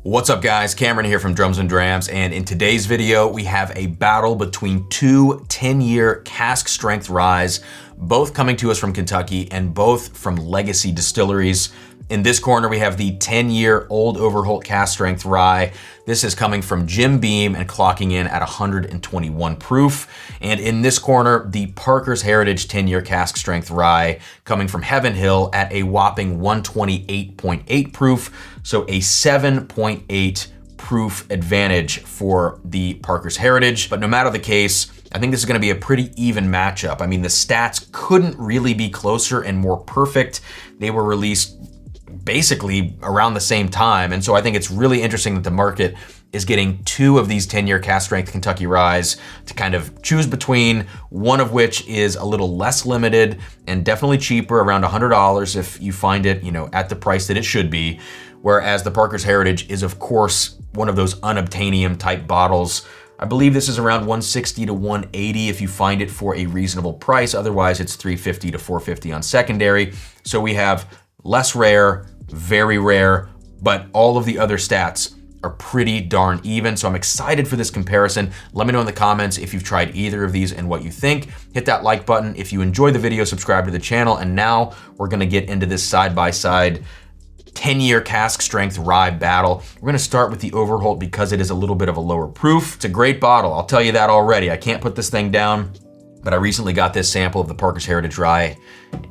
What's up guys, Cameron here from Drums and Drams, and in today's video we have a battle between two 10-year cask strength ryes, both coming to us from Kentucky and both from legacy distilleries. In this corner we have the 10-year Old Overholt cask strength rye. This is coming from Jim Beam and clocking in at 121 proof. And in this corner, the Parker's Heritage 10-year cask strength rye coming from Heaven Hill at a whopping 128.8 proof. So a 7.8 proof advantage for the Parker's Heritage. But no matter the case, I think this is gonna be a pretty even matchup. I mean, the stats couldn't really be closer and more perfect. They were released basically around the same time. And so I think it's really interesting that the market is getting two of these 10-year cask strength Kentucky ryes to kind of choose between, one of which is a little less limited and definitely cheaper, around $100 if you find it, at the price that it should be. Whereas the Parker's Heritage is of course one of those unobtainium type bottles. I believe this is around $160 to $180 if you find it for a reasonable price. Otherwise it's $350 to $450 on secondary. So we have less rare, very rare, but all of the other stats are pretty darn even. So I'm excited for this comparison. Let me know in the comments if you've tried either of these and what you think. Hit that like button. If you enjoyed the video, subscribe to the channel. And now we're gonna get into this side-by-side 10-year cask strength rye battle. We're gonna start with the Overholt because it is a little bit of a lower proof. It's a great bottle, I'll tell you that already. I can't put this thing down, but I recently got this sample of the Parker's Heritage Rye,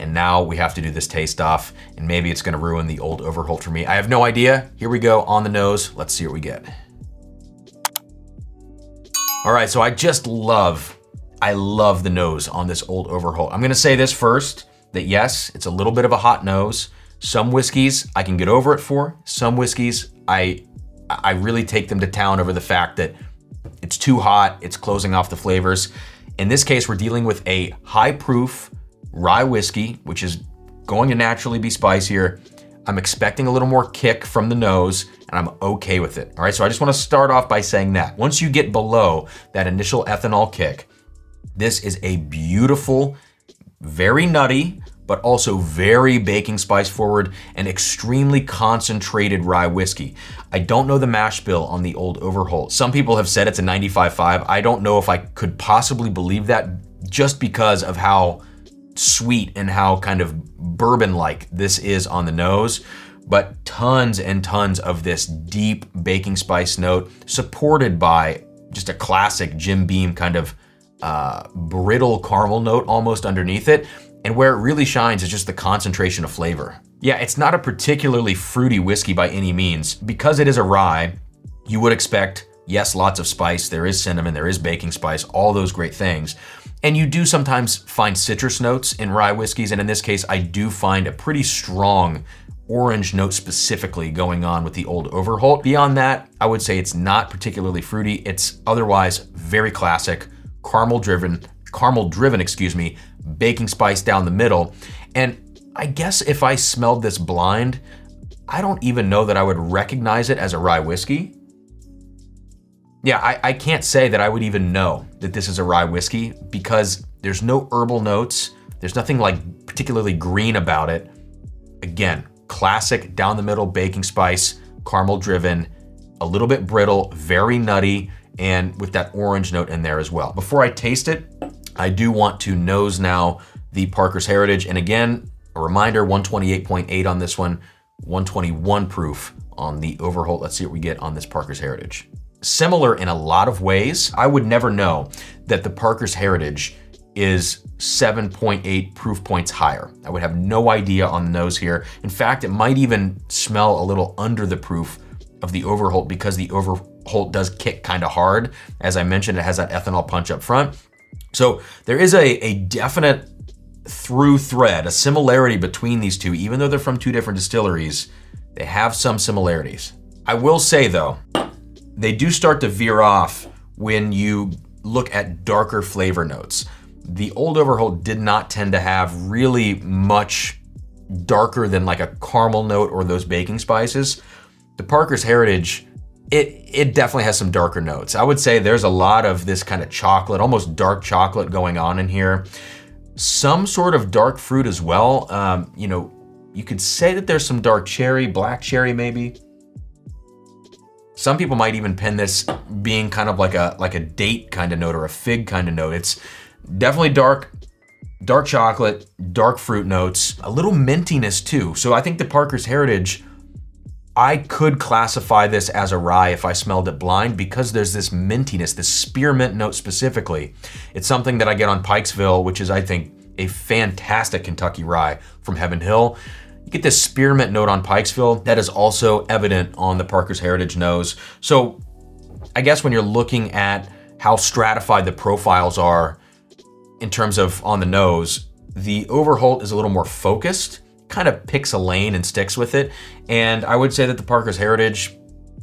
and now we have to do this taste off, and maybe it's gonna ruin the Old Overholt for me. I have no idea. Here we go, on the nose. Let's see what we get. All right, so I love the nose on this Old Overholt. I'm gonna say this first, that yes, it's a little bit of a hot nose. Some whiskeys I can get over it for. Some whiskeys, I really take them to town over the fact that it's too hot, it's closing off the flavors. In this case, we're dealing with a high proof rye whiskey, which is going to naturally be spicier. I'm expecting a little more kick from the nose, and I'm okay with it. All right, so I just wanna start off by saying that. Once you get below that initial ethanol kick, this is a beautiful, very nutty, but also very baking spice forward and extremely concentrated rye whiskey. I don't know the mash bill on the Old Overholt. Some people have said it's a 95.5. I don't know if I could possibly believe that, just because of how sweet and how kind of bourbon-like this is on the nose. But tons and tons of this deep baking spice note, supported by just a classic Jim Beam kind of brittle caramel note almost underneath it. And where it really shines is just the concentration of flavor. Yeah, it's not a particularly fruity whiskey by any means. Because it is a rye, you would expect, yes, lots of spice. There is cinnamon, there is baking spice, all those great things. And you do sometimes find citrus notes in rye whiskeys. And in this case, I do find a pretty strong orange note specifically going on with the Old Overholt. Beyond that, I would say it's not particularly fruity. It's otherwise very classic, caramel driven, baking spice down the middle. And I guess if I smelled this blind, I don't even know that I would recognize it as a rye whiskey. Yeah, I can't say that I would even know that this is a rye whiskey because there's no herbal notes. There's nothing like particularly green about it. Again, classic down the middle baking spice, caramel driven, a little bit brittle, very nutty, and with that orange note in there as well. Before I taste it, I do want to nose now the Parker's Heritage. And again, a reminder, 128.8 on this one, 121 proof on the Overholt. Let's see what we get on this Parker's Heritage. Similar in a lot of ways. I would never know that the Parker's Heritage is 7.8 proof points higher. I would have no idea on the nose here. In fact, it might even smell a little under the proof of the Overholt because the Overholt does kick kind of hard. As I mentioned, it has that ethanol punch up front. So there is a definite through thread, a similarity between these two. Even though they're from two different distilleries, they have some similarities. I will say though, they do start to veer off when you look at darker flavor notes. The Old Overholt did not tend to have really much darker than like a caramel note or those baking spices. The Parker's Heritage, it definitely has some darker notes. I would say there's a lot of this kind of chocolate, almost dark chocolate going on in here. Some sort of dark fruit as well. You could say that there's some dark cherry, black cherry maybe. Some people might even pin this being kind of like a date kind of note or a fig kind of note. It's definitely dark chocolate, dark fruit notes, a little mintiness too. So I think the Parker's Heritage, I could classify this as a rye if I smelled it blind, because there's this mintiness, this spearmint note specifically. It's something that I get on Pikesville, which is, I think, a fantastic Kentucky rye from Heaven Hill. You get this spearmint note on Pikesville that is also evident on the Parker's Heritage nose. So I guess when you're looking at how stratified the profiles are in terms of on the nose, the Overholt is a little more focused, kind of picks a lane and sticks with it. And I would say that the Parker's Heritage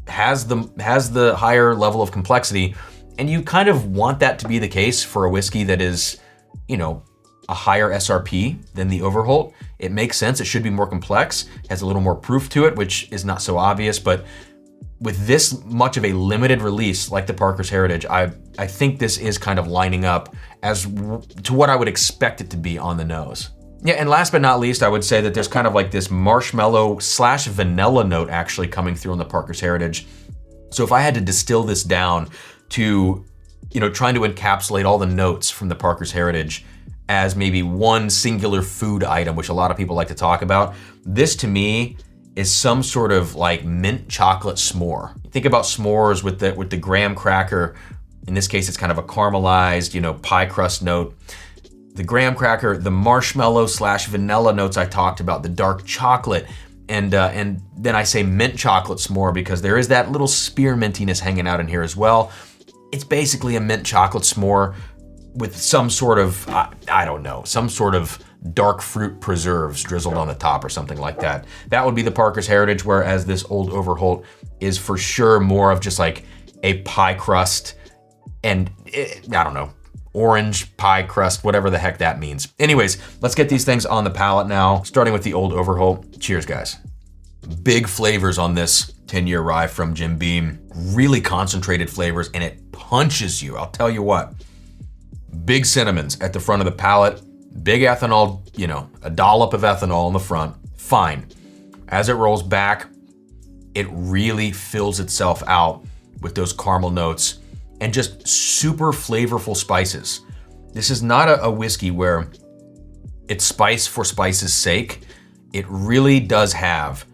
has the higher level of complexity. And you kind of want that to be the case for a whiskey that is, you know, a higher SRP than the Overholt. It makes sense. It should be more complex, has a little more proof to it, which is not so obvious. But with this much of a limited release like the Parker's Heritage, I think this is kind of lining up as to what I would expect it to be on the nose. Yeah, and last but not least, I would say that there's kind of like this marshmallow / vanilla note actually coming through on the Parker's Heritage. So if I had to distill this down to, you know, trying to encapsulate all the notes from the Parker's Heritage as maybe one singular food item, which a lot of people like to talk about, this to me is some sort of like mint chocolate s'more. You think about s'mores with the graham cracker. In this case, it's kind of a caramelized, you know, pie crust note. The graham cracker, the marshmallow / vanilla notes I talked about, the dark chocolate, and then I say mint chocolate s'more because there is that little spearmintiness hanging out in here as well. It's basically a mint chocolate s'more with some sort of, I don't know, some sort of dark fruit preserves drizzled on the top or something like that. That would be the Parker's Heritage, whereas this Old Overholt is for sure more of just like a pie crust and, I don't know, orange pie crust, whatever the heck that means. Anyways, let's get these things on the palate now, starting with the Old Overholt. Cheers, guys. Big flavors on this 10-year rye from Jim Beam. Really concentrated flavors, and it punches you, I'll tell you what. Big cinnamons at the front of the palate, big ethanol, you know, a dollop of ethanol in the front, fine. As it rolls back, it really fills itself out with those caramel notes and just super flavorful spices. This is not a whiskey where it's spice for spice's sake. It really does have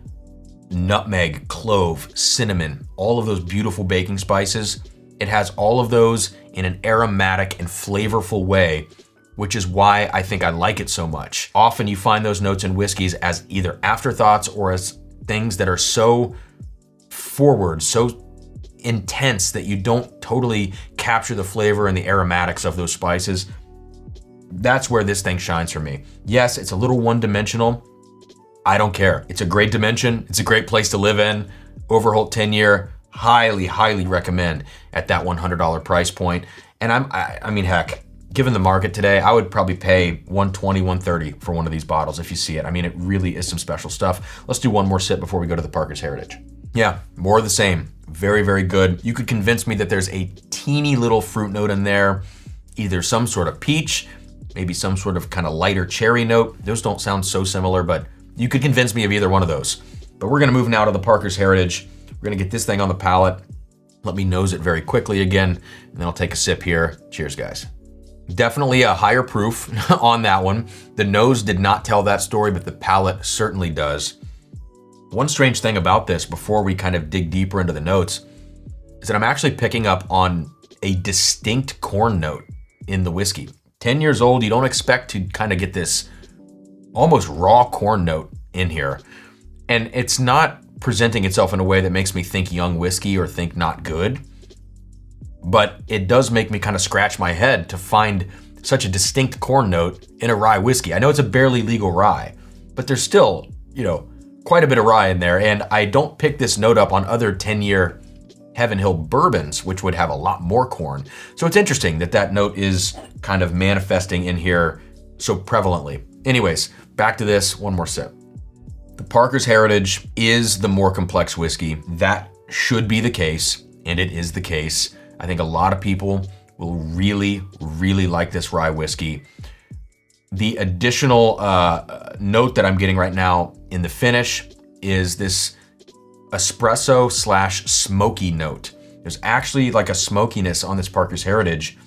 nutmeg, clove, cinnamon, all of those beautiful baking spices. It has all of those in an aromatic and flavorful way, which is why I think I like it so much. Often you find those notes in whiskeys as either afterthoughts or as things that are so forward, so intense that you don't totally capture the flavor and the aromatics of those spices. That's where this thing shines for me. Yes, it's a little one-dimensional. I don't care. It's a great dimension. It's a great place to live in. Overholt 10-year, highly, highly recommend at that $100 price point. And I mean, heck, given the market today, I would probably pay $120, $130 for one of these bottles if you see it. I mean, it really is some special stuff. Let's do one more sip before we go to the Parker's Heritage. Yeah, more of the same. Very, very good. You could convince me that there's a teeny little fruit note in there, either some sort of peach, maybe some sort of kind of lighter cherry note. Those don't sound so similar, but you could convince me of either one of those. But we're gonna move now to the Parker's Heritage. We're gonna get this thing on the palate. Let me nose it very quickly again, and then I'll take a sip here. Cheers, guys. Definitely a higher proof on that one. The nose did not tell that story, but the palate certainly does. One strange thing about this, before we kind of dig deeper into the notes, is that I'm actually picking up on a distinct corn note in the whiskey. 10 years old, you don't expect to kind of get this almost raw corn note in here. And it's not presenting itself in a way that makes me think young whiskey or think not good. But it does make me kind of scratch my head to find such a distinct corn note in a rye whiskey. I know it's a barely legal rye, but there's still, you know, quite a bit of rye in there. And I don't pick this note up on other 10-year Heaven Hill bourbons, which would have a lot more corn. So it's interesting that that note is kind of manifesting in here so prevalently. Anyways, back to this, one more sip. The Parker's Heritage is the more complex whiskey. That should be the case, and it is the case. I think a lot of people will really, really like this rye whiskey. The additional note that I'm getting right now in the finish is this espresso slash smoky note. There's actually like a smokiness on this Parker's Heritage,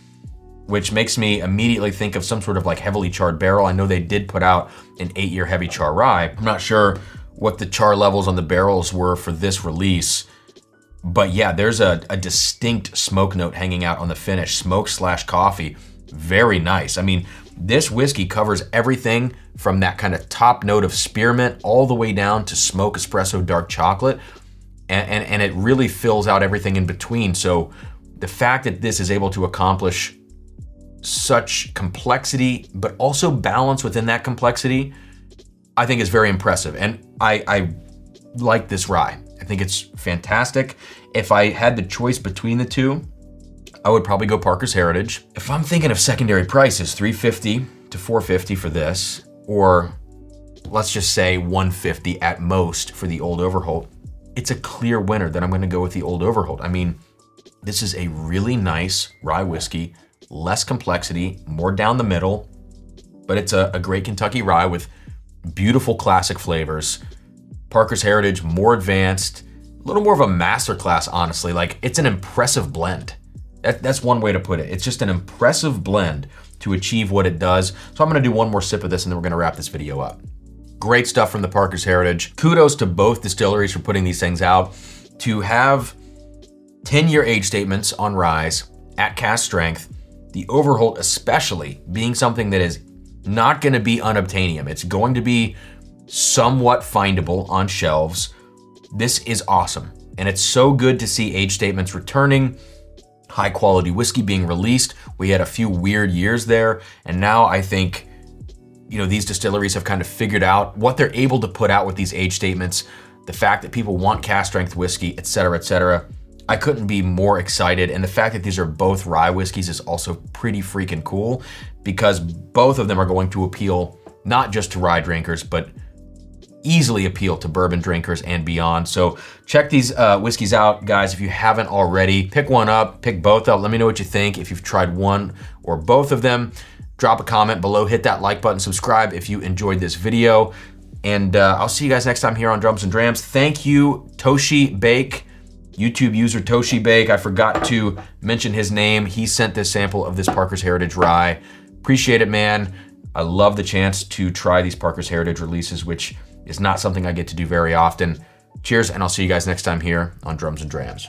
which makes me immediately think of some sort of like heavily charred barrel. I know they did put out an 8-year heavy char rye. I'm not sure what the char levels on the barrels were for this release, but yeah, there's a distinct smoke note hanging out on the finish. Smoke slash coffee, very nice. I mean, this whiskey covers everything from that kind of top note of spearmint all the way down to smoke espresso dark chocolate, and it really fills out everything in between. So the fact that this is able to accomplish such complexity, but also balance within that complexity, I think is very impressive. And I like this rye. I think it's fantastic. If I had the choice between the two, I would probably go Parker's Heritage. If I'm thinking of secondary prices, $350 to $450 for this, or let's just say $150 at most for the Old Overholt, it's a clear winner that I'm gonna go with the Old Overholt. I mean, this is a really nice rye whiskey, less complexity, more down the middle, but it's a great Kentucky rye with beautiful classic flavors. Parker's Heritage, more advanced, a little more of a masterclass, honestly. Like, it's an impressive blend. That's one way to put it. It's just an impressive blend to achieve what it does. So I'm gonna do one more sip of this and then we're gonna wrap this video up. Great stuff from the Parker's Heritage. Kudos to both distilleries for putting these things out. To have 10-year age statements on ryes at cask strength, the Overholt especially being something that is not gonna be unobtainium. It's going to be somewhat findable on shelves. This is awesome. And it's so good to see age statements returning, high quality whiskey being released. We had a few weird years there. And now I think, you know, these distilleries have kind of figured out what they're able to put out with these age statements, the fact that people want cask strength whiskey, et cetera, et cetera. I couldn't be more excited. And the fact that these are both rye whiskeys is also pretty freaking cool, because both of them are going to appeal not just to rye drinkers, but easily appeal to bourbon drinkers and beyond. So check these whiskeys out, guys. If you haven't already, pick one up, pick both up. Let me know what you think. If you've tried one or both of them, drop a comment below, hit that like button, subscribe if you enjoyed this video. And I'll see you guys next time here on Drums and Drams. Thank you, Toshibake, YouTube user Toshibake. I forgot to mention his name. He sent this sample of this Parker's Heritage rye. Appreciate it, man. I love the chance to try these Parker's Heritage releases, which is not something I get to do very often. Cheers, and I'll see you guys next time here on Drums and Drams.